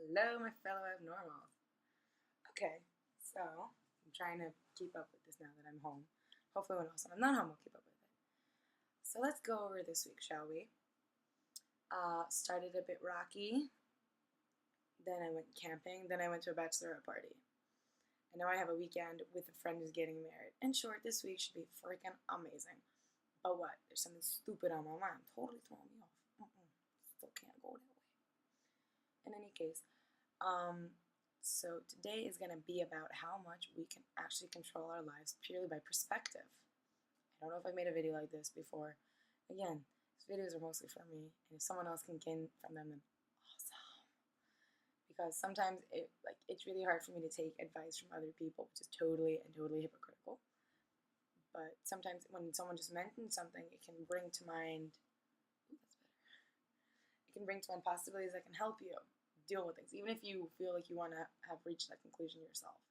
Hello, my fellow abnormals. Okay, so I'm trying to keep up with this now that I'm home. Hopefully, when else I'm not home, I'll keep up with it. So let's go over this week, shall we? Started a bit rocky. Then I went camping. Then I went to a bachelorette party. And now I have a weekend with a friend who's getting married. In short, this week should be freaking amazing. But what? There's something stupid on my mind. Totally throwing me off. Still can't go that way. In any case, so today is going to be about how much we can actually control our lives purely by perspective. I don't know if I've made a video like this before. Again, these videos are mostly for me, and if someone else can gain from them, then awesome. Because sometimes it's really hard for me to take advice from other people, which is totally hypocritical. But sometimes when someone just mentions something, it can bring to mind. Ooh, that's better. It can bring to mind possibilities that can help you deal with things, even if you feel like you want to have reached that conclusion yourself.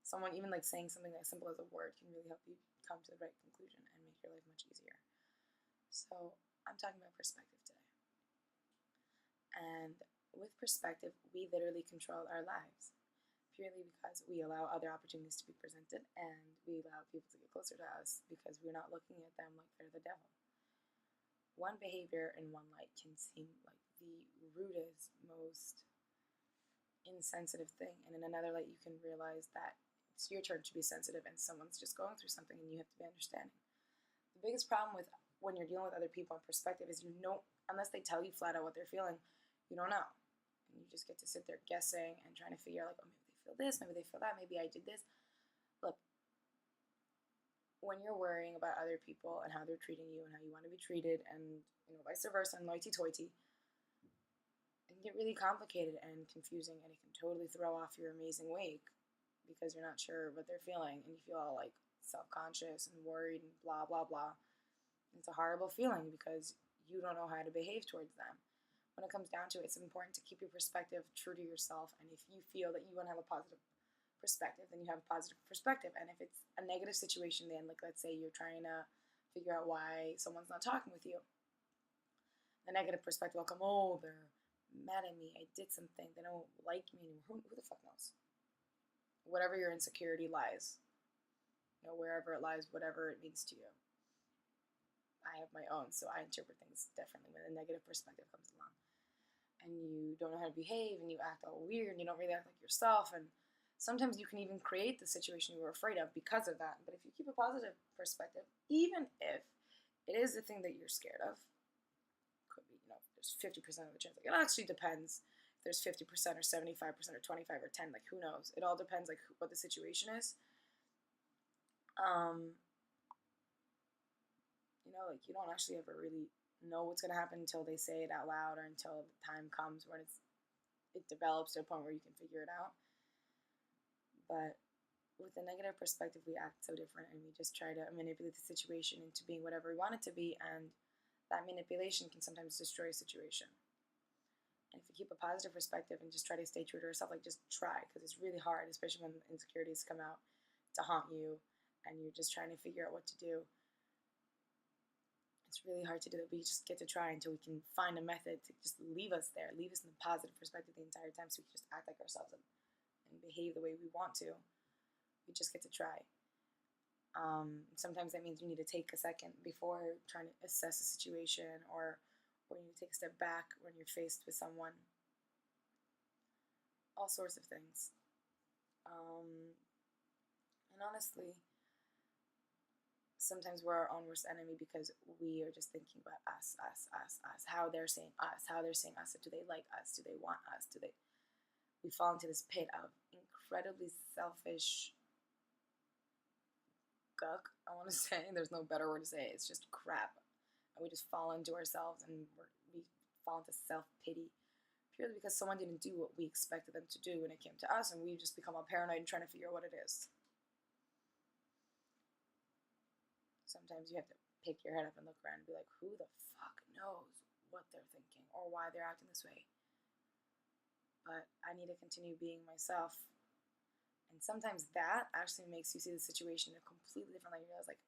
Someone even like saying something as simple as a word can really help you come to the right conclusion and make your life much easier. So I'm talking about perspective today. And with perspective, we literally control our lives purely because we allow other opportunities to be presented and we allow people to get closer to us because we're not looking at them like they're the devil. One behavior in one light can seem like the rudest, most insensitive thing, and in another light you can realize that it's your turn to be sensitive and someone's just going through something and you have to be understanding. The biggest problem with when you're dealing with other people in perspective is unless they tell you flat out what they're feeling, you don't know. And you just get to sit there guessing and trying to figure out, like, oh, maybe they feel this, maybe they feel that, maybe I did this. Look, when you're worrying about other people and how they're treating you and how you want to be treated and vice versa and loity-toity, it can get really complicated and confusing, and it can totally throw off your amazing week because you're not sure what they're feeling and you feel all like self-conscious and worried and blah blah blah. It's a horrible feeling because you don't know how to behave towards them. When it comes down to it, it's important to keep your perspective true to yourself, and if you feel that you want to have a positive perspective, then you have a positive perspective. And if it's a negative situation, then like let's say you're trying to figure out why someone's not talking with you, the negative perspective will come, oh, they're mad at me, I did something, they don't like me anymore. Who the fuck knows? Whatever your insecurity lies, wherever it lies, whatever it means to you. I have my own, so I interpret things differently when a negative perspective comes along. And you don't know how to behave, and you act all weird, and you don't really act like yourself, and sometimes you can even create the situation you were afraid of because of that. But if you keep a positive perspective, even if it is the thing that you're scared of, could be, there's 50% of the chance. Like, it actually depends if there's 50% or 75% or 25 or 10, like who knows? It all depends like what the situation is. Like you don't actually ever really know what's gonna happen until they say it out loud or until the time comes when it develops to a point where you can figure it out. But with a negative perspective, we act so different and we just try to manipulate the situation into being whatever we want it to be, and that manipulation can sometimes destroy a situation. And if you keep a positive perspective and just try to stay true to yourself, like just try, because it's really hard, especially when insecurities come out to haunt you and you're just trying to figure out what to do. It's really hard to do that, but we just get to try until we can find a method to just leave us there, leave us in a positive perspective the entire time, so we can just act like ourselves and behave the way we want to. We just get to try. Sometimes that means you need to take a second before trying to assess a situation, or you need to take a step back when you're faced with someone. All sorts of things. And honestly, sometimes we're our own worst enemy because we are just thinking about us, how they're saying us, do they like us, do they want us, we fall into this pit of incredibly selfish guck, I want to say. There's no better word to say it. It's just crap. And we just fall into ourselves and we fall into self-pity purely because someone didn't do what we expected them to do when it came to us, and we just become all paranoid and trying to figure out what it is. Sometimes you have to pick your head up and look around and be like, who the fuck knows what they're thinking or why they're acting this way? But I need to continue being myself. And sometimes that actually makes you see the situation in a completely different light. You realize, like,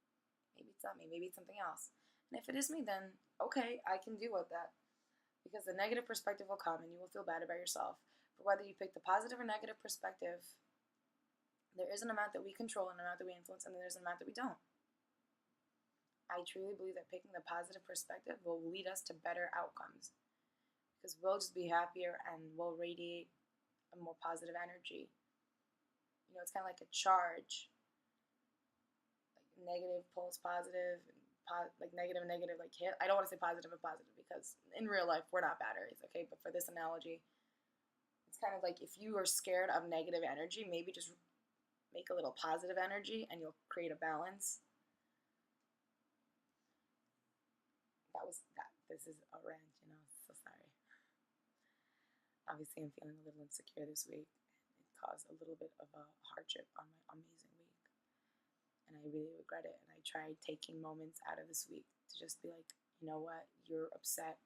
maybe it's not me, maybe it's something else. And if it is me, then okay, I can deal with that. Because the negative perspective will come and you will feel bad about yourself. But whether you pick the positive or negative perspective, there is an amount that we control and an amount that we influence, and then there's an amount that we don't. I truly believe that picking the positive perspective will lead us to better outcomes because we'll just be happier and we'll radiate a more positive energy. You know, it's kind of like a charge. Like negative pulls positive, and like negative and negative like hit. I don't want to say positive and positive because in real life we're not batteries, okay? But for this analogy, it's kind of like if you are scared of negative energy, maybe just make a little positive energy and you'll create a balance. This is a rant, you know, so sorry. Obviously I'm feeling a little insecure this week. It caused a little bit of a hardship on my amazing week. And I really regret it. And I tried taking moments out of this week to just be like, you know what, you're upset,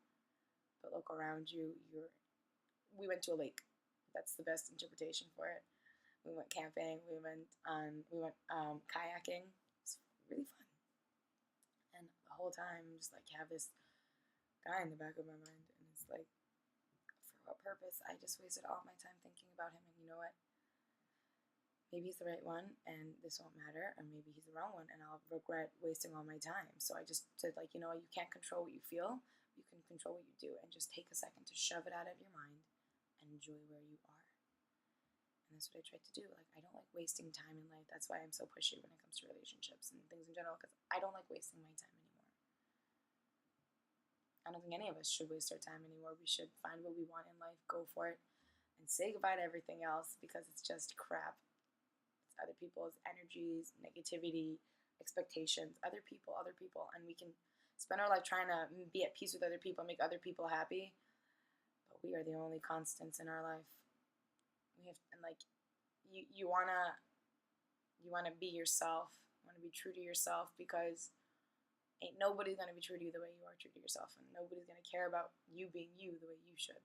but look around you, we went to a lake. That's the best interpretation for it. We went camping, we went kayaking. It's really fun. And the whole time just like have this guy in the back of my mind, and it's like, for what purpose? I just wasted all my time thinking about him, and you know what? Maybe he's the right one, and this won't matter, or maybe he's the wrong one, and I'll regret wasting all my time. So I just said, like, you know, you can't control what you feel, you can control what you do, and just take a second to shove it out of your mind and enjoy where you are. And that's what I tried to do. Like, I don't like wasting time in life. That's why I'm so pushy when it comes to relationships and things in general, because I don't like wasting my time anymore. I don't think any of us should waste our time anymore. We should find what we want in life, go for it, and say goodbye to everything else because it's just crap. It's other people's energies, negativity, expectations, other people, and we can spend our life trying to be at peace with other people, make other people happy, but we are the only constants in our life. We have, and like, you wanna be yourself, you wanna be true to yourself because ain't nobody's gonna be true to you the way you are true to yourself, and nobody's gonna care about you being you the way you should.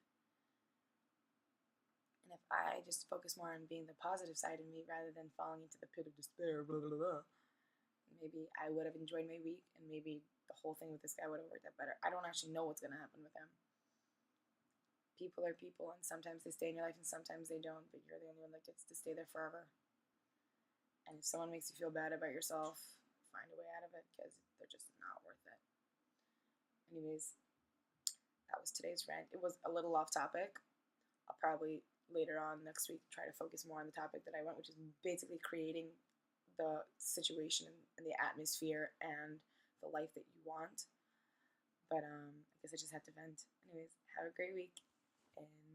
And if I just focus more on being the positive side of me rather than falling into the pit of despair, blah, blah, blah, maybe I would have enjoyed my week, and maybe the whole thing with this guy would have worked out better. I don't actually know what's gonna happen with him. People are people, and sometimes they stay in your life, and sometimes they don't, but you're the only one that gets to stay there forever. And if someone makes you feel bad about yourself, find a way out of it because they're just not worth it. Anyways, that was today's rant. It was a little off topic. I'll probably later on next week try to focus more on the topic that I went, which is basically creating the situation and the atmosphere and the life that you want. But I guess I just had to vent. Anyways, have a great week and